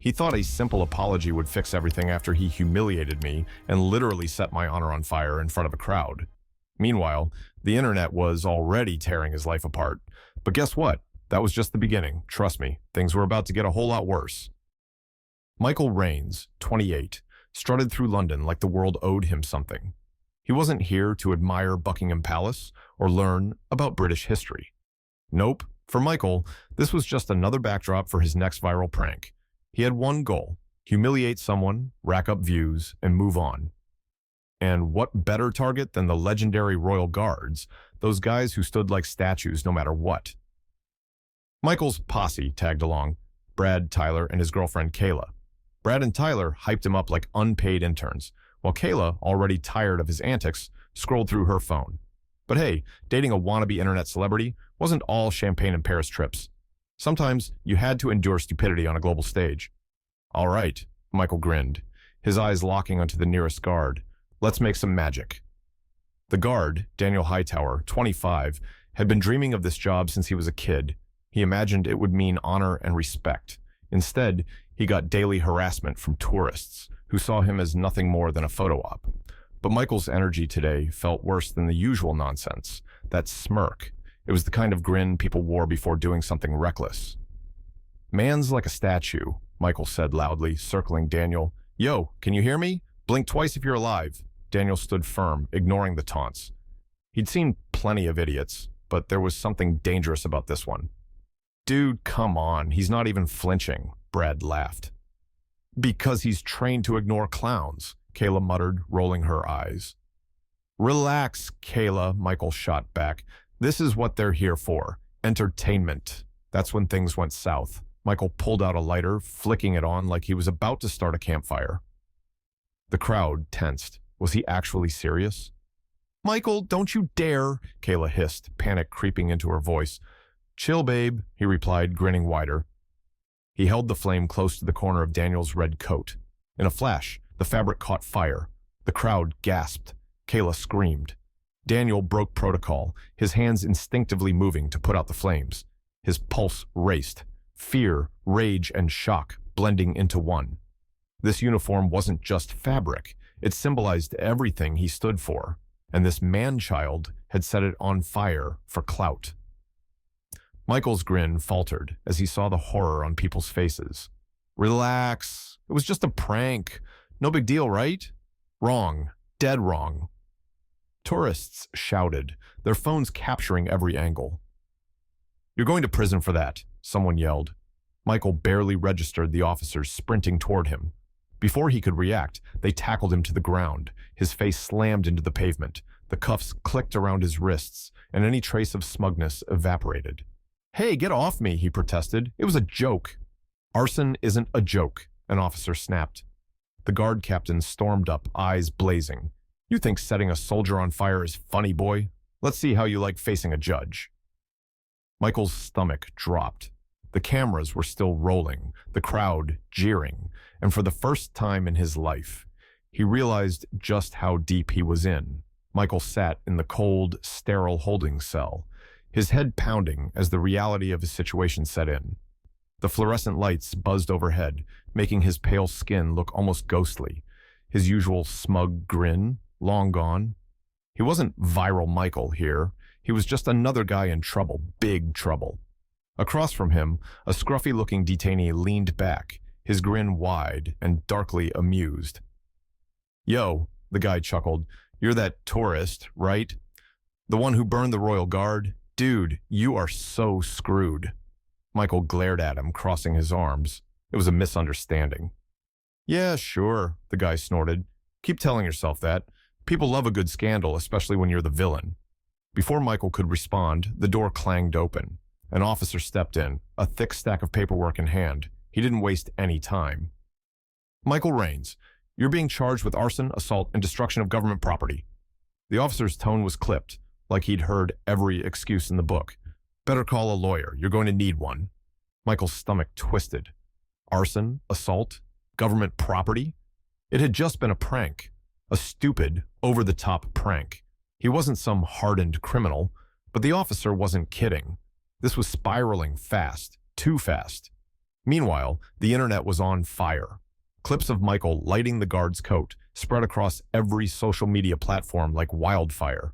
He thought a simple apology would fix everything after he humiliated me and literally set my honor on fire in front of a crowd. Meanwhile, the internet was already tearing his life apart. But guess what? That was just the beginning. Trust me, things were about to get a whole lot worse. Michael Rains, 28, strutted through London like the world owed him something. He wasn't here to admire Buckingham Palace or learn about British history. Nope, for Michael, this was just another backdrop for his next viral prank. He had one goal: humiliate someone, rack up views, and move on. And what better target than the legendary Royal Guards, those guys who stood like statues no matter what. Michael's posse tagged along: Brad, Tyler, and his girlfriend Kayla. Brad and Tyler hyped him up like unpaid interns, while Kayla, already tired of his antics, scrolled through her phone. But hey, dating a wannabe internet celebrity wasn't all champagne and Paris trips. Sometimes you had to endure stupidity on a global stage. All right, Michael grinned, his eyes locking onto the nearest guard. Let's make some magic. The guard, Daniel Hightower, 25, had been dreaming of this job since he was a kid. He imagined it would mean honor and respect. Instead, he got daily harassment from tourists who saw him as nothing more than a photo op. But Michael's energy today felt worse than the usual nonsense. That smirk. It was the kind of grin people wore before doing something reckless. "Man's like a statue," Michael said loudly, circling Daniel. "Yo, can you hear me? Blink twice if you're alive." Daniel stood firm, ignoring the taunts. He'd seen plenty of idiots, but there was something dangerous about this one. "Dude, come on, he's not even flinching," Brad laughed. "Because he's trained to ignore clowns," Kayla muttered, rolling her eyes. "Relax, Kayla," Michael shot back. "This is what they're here for. Entertainment." That's when things went south. Michael pulled out a lighter, flicking it on like he was about to start a campfire. The crowd tensed. Was he actually serious? "Michael, don't you dare," Kayla hissed, panic creeping into her voice. "Chill, babe," he replied, grinning wider. He held the flame close to the corner of Daniel's red coat. In a flash, the fabric caught fire. The crowd gasped. Kayla screamed. Daniel broke protocol, his hands instinctively moving to put out the flames. His pulse raced. Fear, rage, and shock blending into one. This uniform wasn't just fabric. It symbolized everything he stood for. And this man-child had set it on fire for clout. Michael's grin faltered as he saw the horror on people's faces. "Relax. It was just a prank. No big deal, right?" "Wrong. Dead wrong." Tourists shouted, their phones capturing every angle. "You're going to prison for that," someone yelled. Michael barely registered the officers sprinting toward him. Before he could react, they tackled him to the ground. His face slammed into the pavement. The cuffs clicked around his wrists, and any trace of smugness evaporated. "Hey, get off me," he protested. "It was a joke." "Arson isn't a joke," an officer snapped. The guard captain stormed up, eyes blazing. "You think setting a soldier on fire is funny, boy? Let's see how you like facing a judge." Michael's stomach dropped. The cameras were still rolling, the crowd jeering, and for the first time in his life, he realized just how deep he was in. Michael sat in the cold, sterile holding cell, his head pounding as the reality of his situation set in. The fluorescent lights buzzed overhead, making his pale skin look almost ghostly. His usual smug grin, long gone. He wasn't viral Michael here. He was just another guy in trouble, big trouble. Across from him, a scruffy-looking detainee leaned back, his grin wide and darkly amused. "Yo," the guy chuckled, "you're that tourist, right? The one who burned the Royal Guard? Dude, you are so screwed." Michael glared at him, crossing his arms. It was a misunderstanding. "Yeah, sure," the guy snorted. "Keep telling yourself that. People love a good scandal, especially when you're the villain." Before Michael could respond, the door clanged open. An officer stepped in, a thick stack of paperwork in hand. He didn't waste any time. "Michael Rains, you're being charged with arson, assault, and destruction of government property." The officer's tone was clipped, like he'd heard every excuse in the book. "Better call a lawyer. You're going to need one." Michael's stomach twisted. Arson, assault, government property? It had just been a prank. A stupid, over-the-top prank. He wasn't some hardened criminal, but the officer wasn't kidding. This was spiraling fast, too fast. Meanwhile, the internet was on fire. Clips of Michael lighting the guard's coat spread across every social media platform like wildfire.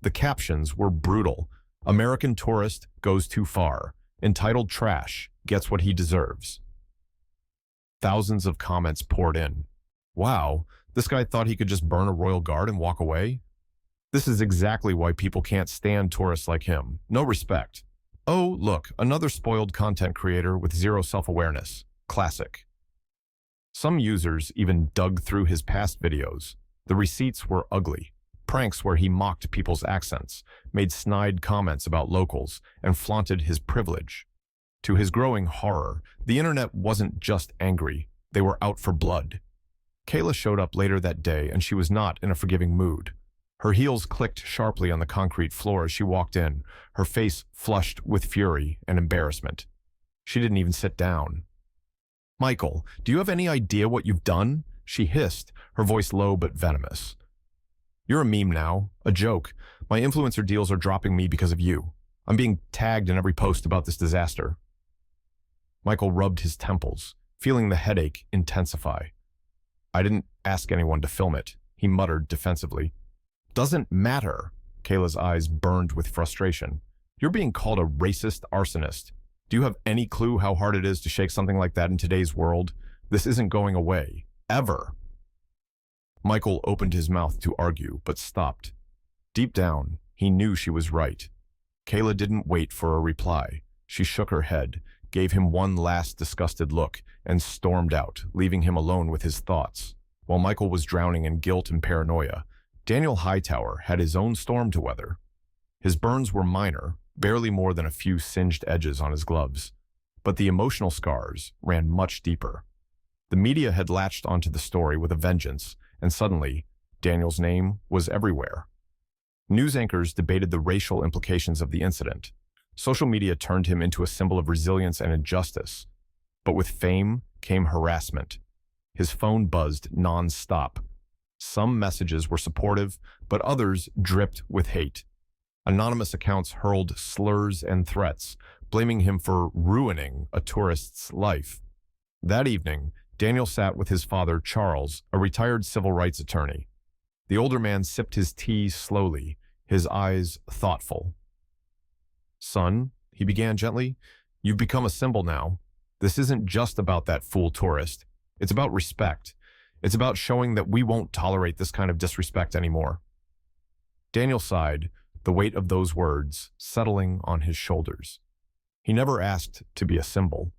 The captions were brutal. American tourist goes too far. Entitled trash gets what he deserves. Thousands of comments poured in. Wow, this guy thought he could just burn a royal guard and walk away? This is exactly why people can't stand tourists like him. No respect. Oh, look, another spoiled content creator with zero self-awareness. Classic. Some users even dug through his past videos. The receipts were ugly. Pranks where he mocked people's accents, made snide comments about locals, and flaunted his privilege. To his growing horror, the internet wasn't just angry. They were out for blood. Kayla showed up later that day, and she was not in a forgiving mood. Her heels clicked sharply on the concrete floor as she walked in, her face flushed with fury and embarrassment. She didn't even sit down. "Michael, do you have any idea what you've done?" she hissed, her voice low but venomous. "You're a meme now, a joke. My influencer deals are dropping me because of you. I'm being tagged in every post about this disaster." Michael rubbed his temples, feeling the headache intensify. "I didn't ask anyone to film it," he muttered defensively. "Doesn't matter." Kayla's eyes burned with frustration. "You're being called a racist arsonist. Do you have any clue how hard it is to shake something like that in today's world? This isn't going away. Ever." Michael opened his mouth to argue, but stopped. Deep down, he knew she was right. Kayla didn't wait for a reply. She shook her head, gave him one last disgusted look, and stormed out, leaving him alone with his thoughts. While Michael was drowning in guilt and paranoia, Daniel Hightower had his own storm to weather. His burns were minor, barely more than a few singed edges on his gloves, but the emotional scars ran much deeper. The media had latched onto the story with a vengeance, and suddenly, Daniel's name was everywhere. News anchors debated the racial implications of the incident. Social media turned him into a symbol of resilience and injustice. But with fame came harassment. His phone buzzed non-stop. Some messages were supportive, but others dripped with hate. Anonymous accounts hurled slurs and threats, blaming him for ruining a tourist's life. That evening, Daniel sat with his father, Charles, a retired civil rights attorney. The older man sipped his tea slowly, his eyes thoughtful. "Son," he began gently, "you've become a symbol now. This isn't just about that fool tourist. It's about respect. It's about showing that we won't tolerate this kind of disrespect anymore." Daniel sighed, the weight of those words settling on his shoulders. He never asked to be a symbol.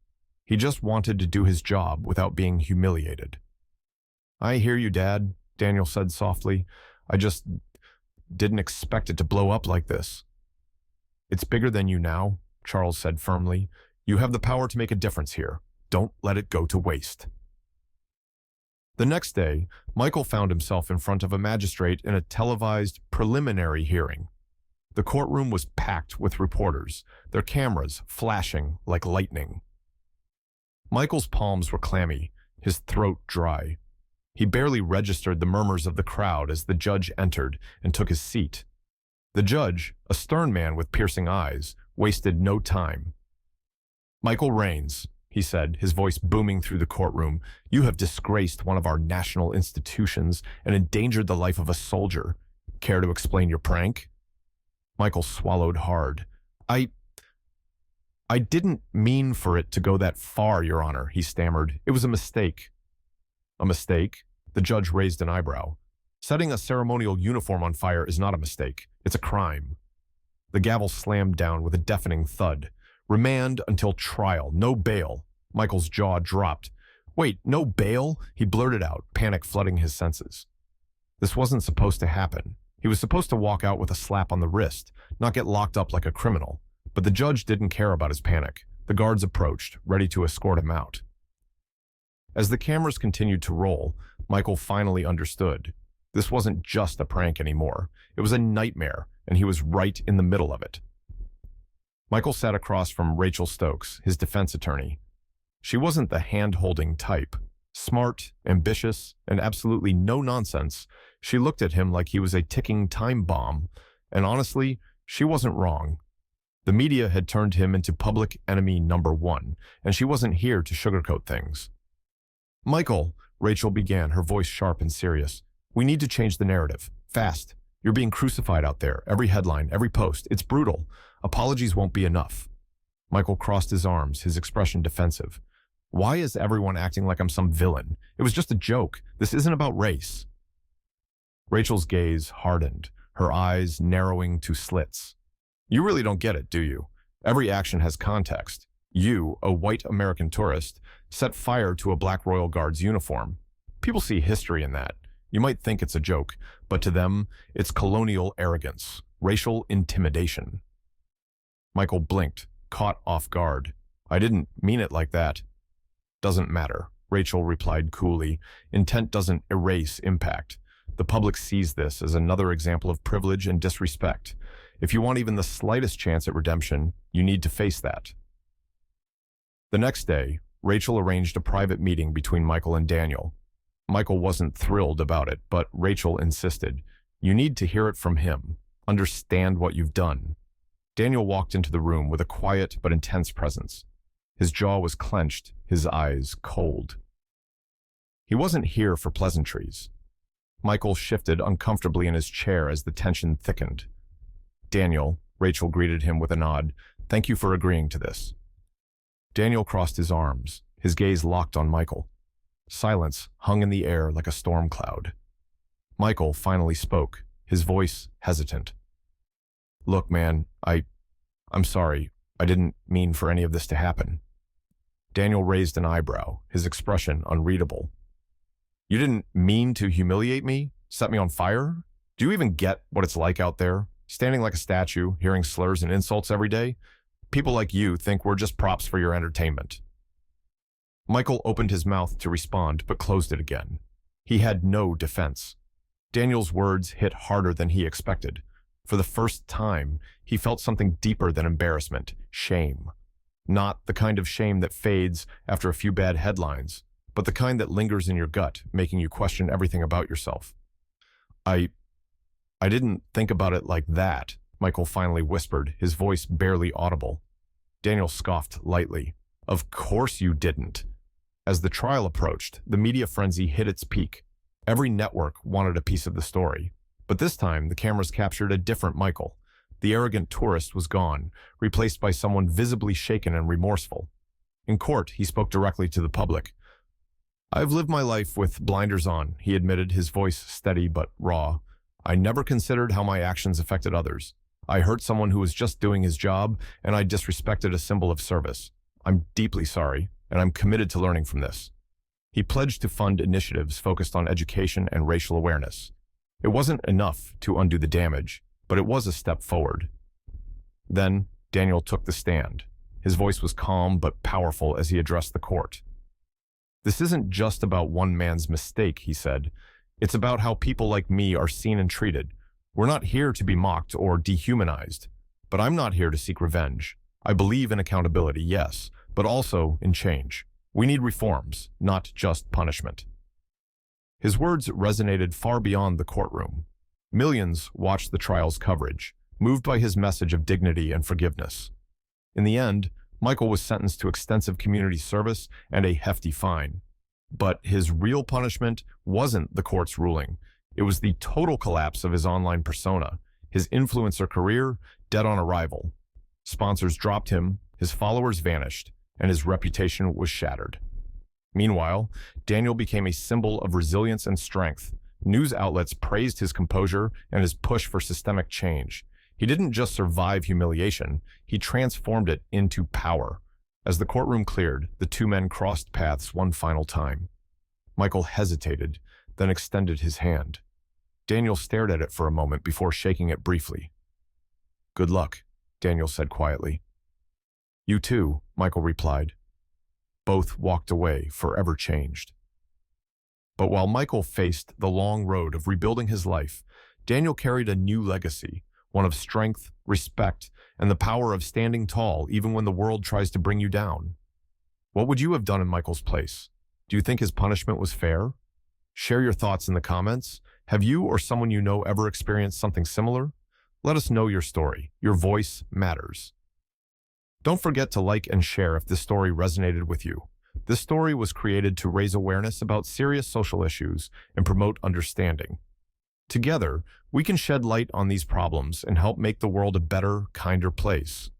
He just wanted to do his job without being humiliated. "I hear you, Dad," Daniel said softly. "I just didn't expect it to blow up like this." "It's bigger than you now," Charles said firmly. "You have the power to make a difference here. Don't let it go to waste." The next day, Michael found himself in front of a magistrate in a televised preliminary hearing. The courtroom was packed with reporters, their cameras flashing like lightning. Michael's palms were clammy, his throat dry. He barely registered the murmurs of the crowd as the judge entered and took his seat. The judge, a stern man with piercing eyes, wasted no time. "Michael Raines," he said, his voice booming through the courtroom, "you have disgraced one of our national institutions and endangered the life of a soldier. Care to explain your prank?" Michael swallowed hard. I didn't mean for it to go that far, Your Honor," he stammered. "It was a mistake." "A mistake?" The judge raised an eyebrow. "Setting a ceremonial uniform on fire is not a mistake. It's a crime." The gavel slammed down with a deafening thud. "Remand until trial. No bail." Michael's jaw dropped. "Wait, no bail?" he blurted out, panic flooding his senses. This wasn't supposed to happen. He was supposed to walk out with a slap on the wrist, not get locked up like a criminal. But the judge didn't care about his panic. The guards approached, ready to escort him out. As the cameras continued to roll, Michael finally understood. This wasn't just a prank anymore. It was a nightmare, and he was right in the middle of it. Michael sat across from Rachel Stokes, his defense attorney. She wasn't the hand-holding type. Smart, ambitious, and absolutely no nonsense, she looked at him like he was a ticking time bomb, and honestly, she wasn't wrong. The media had turned him into public enemy number one, and she wasn't here to sugarcoat things. "Michael," Rachel began, her voice sharp and serious, "we need to change the narrative. Fast. You're being crucified out there. Every headline, every post. It's brutal. Apologies won't be enough." Michael crossed his arms, his expression defensive. "Why is everyone acting like I'm some villain? It was just a joke. This isn't about race." Rachel's gaze hardened, her eyes narrowing to slits. "You really don't get it, do you? Every action has context. You, a white American tourist, set fire to a black Royal Guards uniform. People see history in that. You might think it's a joke, but to them, it's colonial arrogance, racial intimidation." Michael blinked, caught off guard. "I didn't mean it like that." "Doesn't matter," Rachel replied coolly. "Intent doesn't erase impact. The public sees this as another example of privilege and disrespect. If you want even the slightest chance at redemption, you need to face that." The next day, Rachel arranged a private meeting between Michael and Daniel. Michael wasn't thrilled about it, but Rachel insisted. "You need to hear it from him. Understand what you've done." Daniel walked into the room with a quiet but intense presence. His jaw was clenched, his eyes cold. He wasn't here for pleasantries. Michael shifted uncomfortably in his chair as the tension thickened. "Daniel," Rachel greeted him with a nod, "thank you for agreeing to this." Daniel crossed his arms, his gaze locked on Michael. Silence hung in the air like a storm cloud. Michael finally spoke, his voice hesitant. "Look, man, I'm sorry. I didn't mean for any of this to happen." Daniel raised an eyebrow, his expression unreadable. "You didn't mean to humiliate me? Set me on fire? Do you even get what it's like out there? Standing like a statue, hearing slurs and insults every day? People like you think we're just props for your entertainment." Michael opened his mouth to respond, but closed it again. He had no defense. Daniel's words hit harder than he expected. For the first time, he felt something deeper than embarrassment, shame. Not the kind of shame that fades after a few bad headlines, but the kind that lingers in your gut, making you question everything about yourself. I didn't think about it like that," Michael finally whispered, his voice barely audible. Daniel scoffed lightly. "Of course you didn't." As the trial approached, the media frenzy hit its peak. Every network wanted a piece of the story. But this time, the cameras captured a different Michael. The arrogant tourist was gone, replaced by someone visibly shaken and remorseful. In court, he spoke directly to the public. "I've lived my life with blinders on," he admitted, his voice steady but raw. "I never considered how my actions affected others. I hurt someone who was just doing his job, and I disrespected a symbol of service. I'm deeply sorry, and I'm committed to learning from this." He pledged to fund initiatives focused on education and racial awareness. It wasn't enough to undo the damage, but it was a step forward. Then, Daniel took the stand. His voice was calm but powerful as he addressed the court. "This isn't just about one man's mistake," he said. "It's about how people like me are seen and treated. We're not here to be mocked or dehumanized. But I'm not here to seek revenge. I believe in accountability, yes, but also in change. We need reforms, not just punishment." His words resonated far beyond the courtroom. Millions watched the trial's coverage, moved by his message of dignity and forgiveness. In the end, Michael was sentenced to extensive community service and a hefty fine. But his real punishment wasn't the court's ruling. It was the total collapse of his online persona, his influencer career dead on arrival. Sponsors dropped him, his followers vanished, and his reputation was shattered. Meanwhile, Daniel became a symbol of resilience and strength. News outlets praised his composure and his push for systemic change. He didn't just survive humiliation, he transformed it into power. As the courtroom cleared, the two men crossed paths one final time. Michael hesitated, then extended his hand. Daniel stared at it for a moment before shaking it briefly. "Good luck," Daniel said quietly. "You too," Michael replied. Both walked away, forever changed. But while Michael faced the long road of rebuilding his life, Daniel carried a new legacy, one of strength, respect, and the power of standing tall even when the world tries to bring you down. What would you have done in Michael's place? Do you think his punishment was fair? Share your thoughts in the comments. Have you or someone you know ever experienced something similar? Let us know your story. Your voice matters. Don't forget to like and share if this story resonated with you. This story was created to raise awareness about serious social issues and promote understanding. Together, we can shed light on these problems and help make the world a better, kinder place.